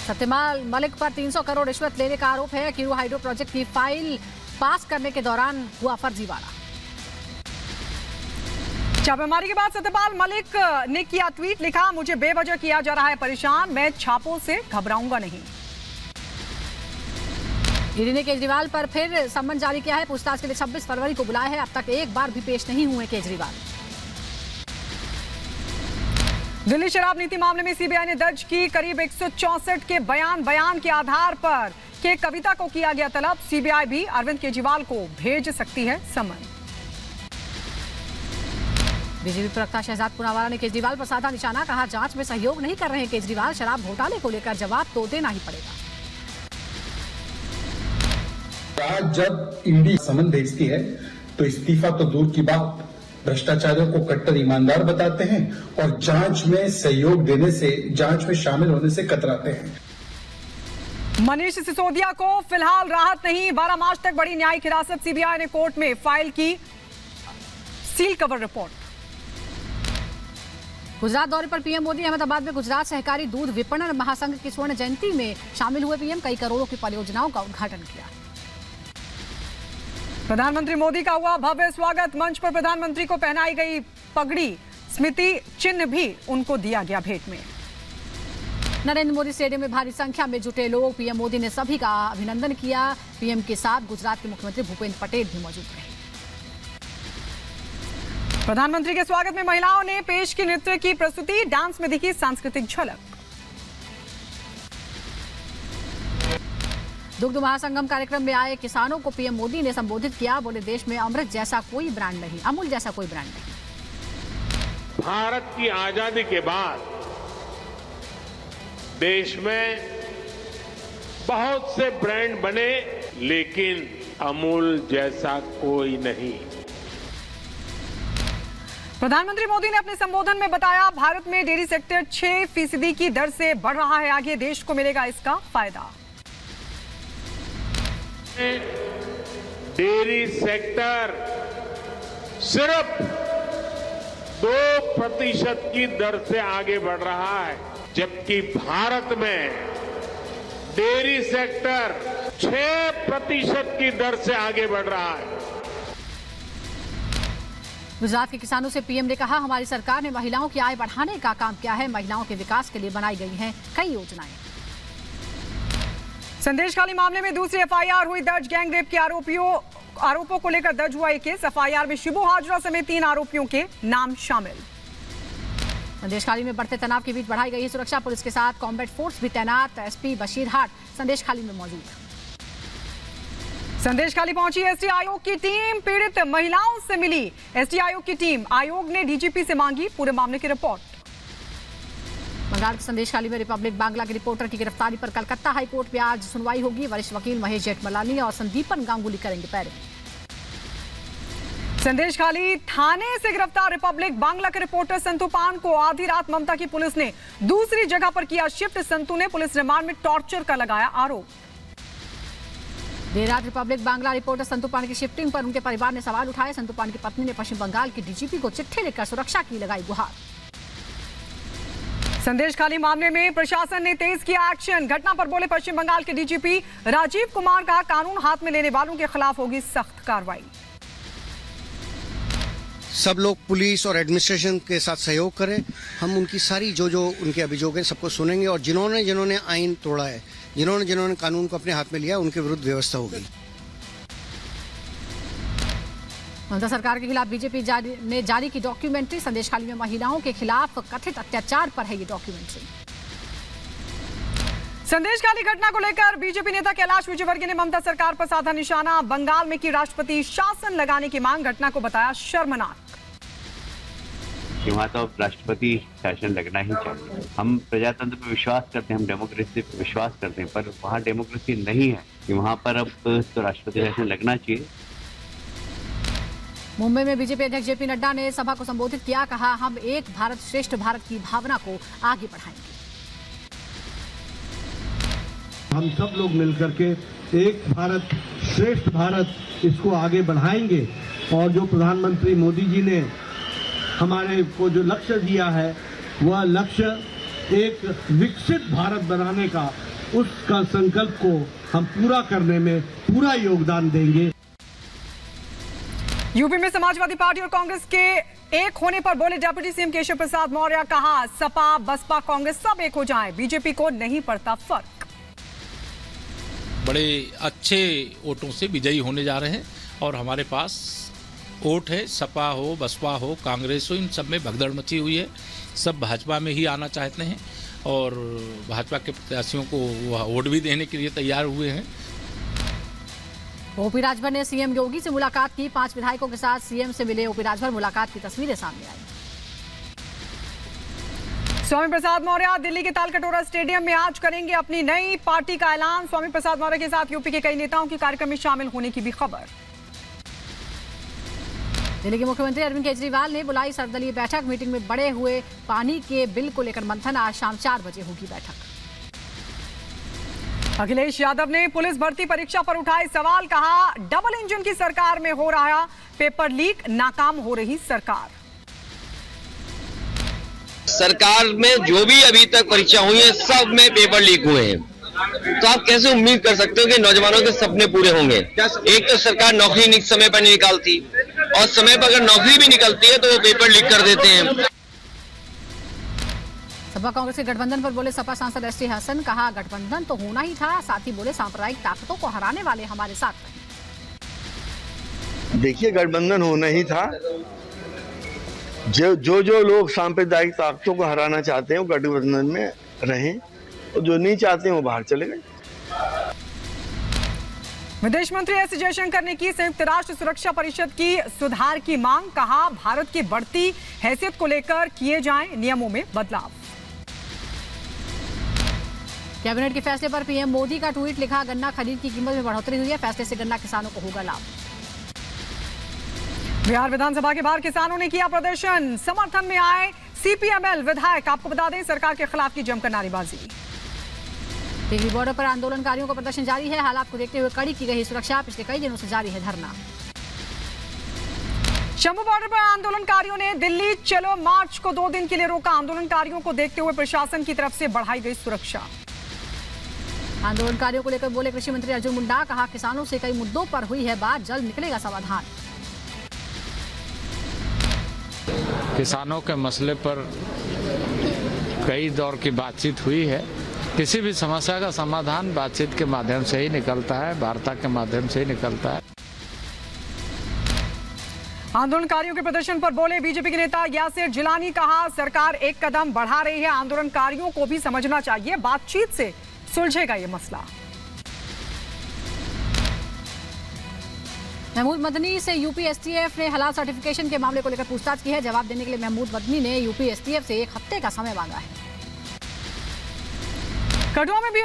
सत्यपाल मलिक पर 300 करोड़ रिश्वत लेने का आरोप है। किरू हाइड्रो प्रोजेक्ट की फाइल पास करने के दौरान हुआ फर्जीवाड़ा। छापेमारी के बाद सत्यपाल मलिक ने किया ट्वीट, लिखा मुझे बेवजह किया जा रहा है परेशान, मैं छापों से घबराऊंगा नहीं। ईडी ने केजरीवाल पर फिर सम्मन जारी किया है। पूछताछ के लिए 26 फरवरी को बुलाया है। अब तक एक बार भी पेश नहीं हुए केजरीवाल। दिल्ली शराब नीति मामले में सीबीआई ने दर्ज की करीब 164 के बयान के आधार पर के कविता को किया गया तलब। सीबीआई भी अरविंद केजरीवाल को भेज सकती है समन। बीजेपी प्रवक्ता शहजाद पूनावाला ने केजरीवाल पर साधा निशाना, कहा जांच में सहयोग नहीं कर रहे हैं केजरीवाल, शराब घोटाले को लेकर जवाब तो देना ही पड़ेगा। आज जब ईडी समन भेजती है तो इस्तीफा तो दूर की बात, भ्रष्टाचारियों को कट्टर ईमानदार बताते हैं और जांच में सहयोग देने से, जांच में शामिल होने से कतराते हैं। मनीष सिसोदिया को फिलहाल राहत नहीं। 12 मार्च तक बड़ी न्यायिक हिरासत। सीबीआई ने कोर्ट में फाइल की सील कवर रिपोर्ट। गुजरात दौरे पर पीएम मोदी अहमदाबाद में गुजरात सहकारी दूध विपणन महासंघ की स्वर्ण जयंती में शामिल हुए पीएम, कई करोड़ों की परियोजनाओं का उद्घाटन किया। प्रधानमंत्री मोदी का हुआ भव्य स्वागत। मंच पर प्रधानमंत्री को पहनाई गई पगड़ी, स्मृति चिन्ह भी उनको दिया गया भेंट में। नरेंद्र मोदी स्टेडियम में भारी संख्या में जुटे लोग। पीएम मोदी ने सभी का अभिनंदन किया। पीएम के साथ गुजरात के मुख्यमंत्री भूपेंद्र पटेल भी मौजूद रहे। प्रधानमंत्री के स्वागत में महिलाओं ने पेश की नृत्य की प्रस्तुति, डांस में दिखी सांस्कृतिक झलक। दुग्ध महासंगम कार्यक्रम में आए किसानों को पीएम मोदी ने संबोधित किया। बोले देश में अमृत जैसा कोई ब्रांड नहीं, अमूल जैसा कोई ब्रांड नहीं। भारत की आजादी के बाद देश में बहुत से ब्रांड बने, लेकिन अमूल जैसा कोई नहीं। प्रधानमंत्री मोदी ने अपने संबोधन में बताया, भारत में डेयरी सेक्टर 6% की दर से बढ़ रहा है आगे, देश को मिलेगा इसका फायदा। डेयरी सेक्टर सिर्फ 2% की दर से आगे बढ़ रहा है, जबकि भारत में डेयरी सेक्टर 6% की दर से आगे बढ़ रहा है। गुजरात के किसानों से पीएम ने कहा, हमारी सरकार ने महिलाओं की आय बढ़ाने का काम किया है। महिलाओं के विकास के लिए बनाई गई हैं कई योजनाएं। संदेशखाली मामले में दूसरी एफआईआर हुई दर्ज। गैंगरेप के आरोपों को लेकर दर्ज हुआ एक केस। एफआईआर में शिबू हाजरा समेत 3 आरोपियों के नाम शामिल। संदेशखाली में बढ़ते तनाव के बीच बढ़ाई गई है सुरक्षा। पुलिस के साथ कॉम्बैट फोर्स भी तैनात। एसपी बशीरहाट संदेशखाली में मौजूद है। संदेशखाली पहुंची एसटी आयोग की टीम, पीड़ित महिलाओं से मिली एसटी आयोग की टीम। आयोग ने डीजीपी से मांगी पूरे मामले की रिपोर्ट। बंगाल के संदेशखाली में रिपब्लिक बांग्ला के रिपोर्टर की गिरफ्तारी पर कलकत्ता हाईकोर्ट में आज सुनवाई होगी। वरिष्ठ वकील महेश जेठमलानी और संदीपन गांगुली करेंगे पैरवी। संदेशखाली थाने से गिरफ्तार रिपब्लिक बांग्ला के रिपोर्टर संतू पान को आधी रात ममता की पुलिस ने दूसरी जगह पर किया शिफ्ट। संतू ने पुलिस रिमांड में टॉर्चर का लगाया आरोप। देर रात रिपब्लिक बांग्ला रिपोर्टर संतू पान की शिफ्टिंग पर उनके परिवार ने सवाल उठाए। संतू पान की पत्नी ने पश्चिम बंगाल की डीजीपी को चिट्ठी लिखकर सुरक्षा की लगाई गुहार। संदेशखाली मामले में प्रशासन ने तेज किया एक्शन। घटना पर बोले पश्चिम बंगाल के डीजीपी राजीव कुमार, कहा कानून हाथ में लेने वालों के खिलाफ होगी सख्त कार्रवाई। सब लोग पुलिस और एडमिनिस्ट्रेशन के साथ सहयोग करें। हम उनकी सारी जो उनके अभियोग हैं सबको सुनेंगे और जिन्होंने आईन तोड़ा है, जिन्होंने कानून को अपने हाथ में लिया, उनके विरुद्ध व्यवस्था होगी। ममता सरकार के खिलाफ बीजेपी ने जारी की डॉक्यूमेंट्री। संदेशखाली में महिलाओं के खिलाफ कथित अत्याचार पर है ये डॉक्यूमेंट्री। संदेशखाली घटना को लेकर बीजेपी नेता कैलाश विजयवर्गीय ने ममता सरकार पर साधा निशाना। बंगाल में की राष्ट्रपति शासन लगाने की मांग, घटना को बताया शर्मनाक। वहाँ तो राष्ट्रपति शासन लगना ही चाहिए। हम प्रजातंत्र पर विश्वास करते हैं, हम डेमोक्रेसी पर विश्वास करते हैं, पर वहाँ डेमोक्रेसी नहीं है कि वहाँ पर अब तो राष्ट्रपति शासन लगना चाहिए। मुंबई में बीजेपी अध्यक्ष जेपी नड्डा ने सभा को संबोधित किया। कहा, हम एक भारत श्रेष्ठ भारत की भावना को आगे बढ़ाएंगे। हम सब लोग मिलकर के एक भारत श्रेष्ठ भारत इसको आगे बढ़ाएंगे। और जो प्रधानमंत्री मोदी जी ने हमारे को जो लक्ष्य दिया है, वह लक्ष्य एक विकसित भारत बनाने का, उसका संकल्प को हम पूरा करने में पूरा योगदान देंगे। यूपी में समाजवादी पार्टी और कांग्रेस के एक होने पर बोले डिप्टी सीएम केशव प्रसाद मौर्य, कहा सपा बसपा कांग्रेस सब एक हो जाएं, बीजेपी को नहीं पड़ता फर्क। बड़े अच्छे वोटों से विजयी होने जा रहे हैं और हमारे पास वोट है, सपा हो बसपा हो कांग्रेस हो, इन सब में भगदड़ मची हुई है। सब भाजपा में ही आना चाहते हैं और भाजपा के प्रत्याशियों को वोट भी देने के लिए तैयार हुए हैं। ओपी राजभर ने सीएम योगी से मुलाकात की। 5 विधायकों के साथ सीएम से मिले ओपी राजभर। मुलाकात की तस्वीरें सामने आई। स्वामी प्रसाद मौर्य दिल्ली के तालकटोरा स्टेडियम में आज करेंगे अपनी नई पार्टी का ऐलान। स्वामी प्रसाद मौर्य के साथ यूपी के कई नेताओं की कार्यक्रम में शामिल होने की भी खबर। दिल्ली के मुख्यमंत्री अरविंद केजरीवाल ने बुलाई सर्वदलीय बैठक। मीटिंग में बढ़े हुए पानी के बिल को लेकर मंथन। आज शाम 4 बजे होगी बैठक। अखिलेश यादव ने पुलिस भर्ती परीक्षा पर उठाए सवाल, कहा डबल इंजन की सरकार में हो रहा पेपर लीक, नाकाम हो रही सरकार। सरकार में जो भी अभी तक परीक्षा हुई है सब में पेपर लीक हुए हैं, तो आप कैसे उम्मीद कर सकते हो कि नौजवानों के सपने पूरे होंगे। एक तो सरकार नौकरी समय पर नहीं निकालती और समय पर अगर नौकरी भी निकलती है तो वो पेपर लीक कर देते हैं। सपा कांग्रेस के गठबंधन पर बोले सपा सांसद एसटी हसन, कहा गठबंधन तो होना ही था, साथ ही बोले सांप्रदायिक ताकतों को हराने वाले हमारे साथ नहीं। देखिए गठबंधन होना ही था। जो लोग सांप्रदायिक ताकतों को हराना चाहते हैं वो गठबंधन में रहें और जो नहीं चाहते हैं वो बाहर चले गए। विदेश मंत्री एस जयशंकर ने की संयुक्त राष्ट्र सुरक्षा परिषद की सुधार की मांग, कहा भारत की बढ़ती हैसियत को लेकर किए जाएं नियमों में बदलाव। कैबिनेट के फैसले पर पीएम मोदी का ट्वीट, लिखा गन्ना खरीद की कीमत में बढ़ोतरी हुई है, फैसले से गन्ना किसानों को होगा लाभ। बिहार विधानसभा के बाहर किसानों ने किया प्रदर्शन, समर्थन में आए सीपीएमएल विधायक। आपको बता दें सरकार के खिलाफ की जमकर नारेबाजी। टिहरी बॉर्डर पर आंदोलनकारियों का प्रदर्शन जारी है। हालात को देखते हुए कड़ी की गई सुरक्षा। पिछले कई दिनों से जारी है धरना। शंभू बॉर्डर पर आंदोलनकारियों ने दिल्ली चलो मार्च को 2 दिन के लिए रोका। आंदोलनकारियों को देखते हुए प्रशासन की तरफ से बढ़ाई गई सुरक्षा। आंदोलनकारियों को लेकर बोले कृषि मंत्री अर्जुन मुंडा, कहा किसानों से कई मुद्दों पर हुई है बात, जल्द निकलेगा समाधान। किसानों के मसले पर कई दौर की बातचीत हुई है। किसी भी समस्या का समाधान बातचीत के माध्यम से ही निकलता है, वार्ता के माध्यम से ही निकलता है। आंदोलनकारियों के प्रदर्शन पर बोले बीजेपी के नेता यासिर जिलानी, कहा सरकार एक कदम बढ़ा रही है, आंदोलनकारियों को भी समझना चाहिए, बातचीत से सुलझेगा ये मसला। महमूद मदनी से यूपी एसटीएफ ने हलाल सर्टिफिकेशन के मामले को लेकर पूछताछ की है। जवाब देने के लिए महमूद मदनी ने यूपी एसटीएफ से 1 हफ्ते का समय मांगा है। कठुआ में भी